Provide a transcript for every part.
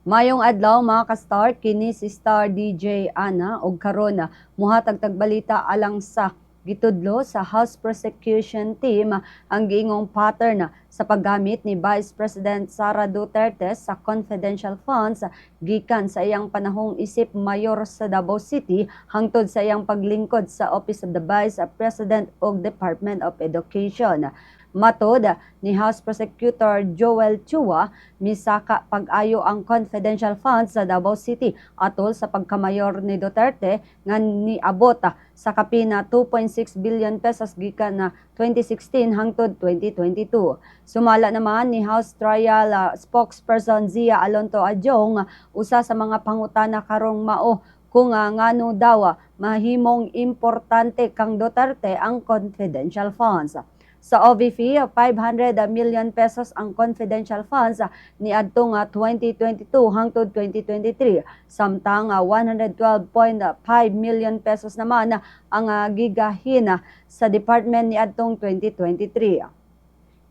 Mayong adlaw mga ka-star, kini si Star DJ Ana og karon muhatag tagbalita alang sa gitudlo sa House Prosecution Team ang giingong pattern sa paggamit ni Vice President Sara Duterte sa confidential funds gikan sa iyang panahong isip mayor sa Davao City hangtod sa iyang paglingkod sa Office of the Vice President ug Department of Education. Matod ni House Prosecutor Joel Chua, misaka pag-ayo ang confidential funds sa Davao City atol sa pagkamayor ni Duterte nga niabot sa kapina 2.6 billion pesos gikan na 2016 hangtod 2022. Sumala naman ni House Trial spokesperson Zia Alonto Adjong, usa sa mga pangutana karong mao kung ngano daw mahimong importante kang Duterte ang confidential funds. Sa OVP, 500 million pesos ang confidential funds ni adtong 2022 hangtod 2023, samtang 112.5 million pesos naman ang gigahin sa department ni adtong 2023.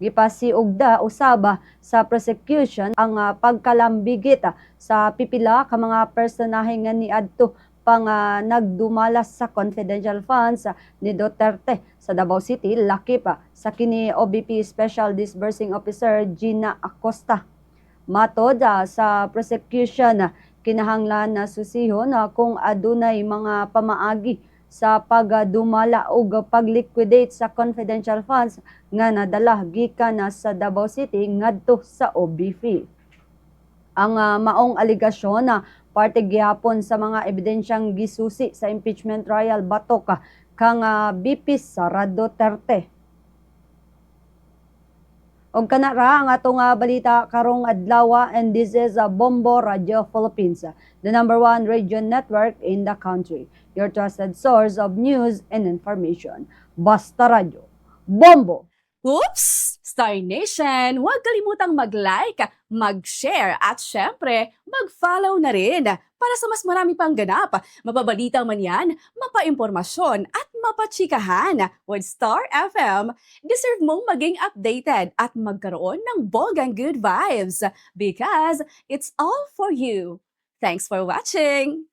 Gipasiugda usab sa prosecution ang pagkalambigit sa pipila ka mga personahe nga niadto pang nagdumalas sa confidential funds ni Duterte sa Davao City, lakip sa kini OVP Special Disbursing Officer Gina Acosta. Matod sa prosecution, kinahanglan na susihon kung adunay mga pamaagi sa pagdumala o pagliquidate sa confidential funds nga nadala gikan sa Davao City ngadto sa OVP. Ang maong aligasyon na parte gihapon sa mga ebidensyang gisusi sa impeachment trial batok kang BP Sara Duterte. Og kana ra ang atong balita karong adlaw, and this is Bombo Radio Philippines, the #1 radio network in the country. Your trusted source of news and information. Basta Radio. Bombo! Oops! Star Nation, huwag kalimutang mag-like, mag-share at syempre, mag-follow na rin para sa mas marami pang ganap, mapabalitang man yan, mapaimpormasyon at mapachikahan. With Star FM, deserve mong maging updated at magkaroon ng bogang good vibes because it's all for you. Thanks for watching!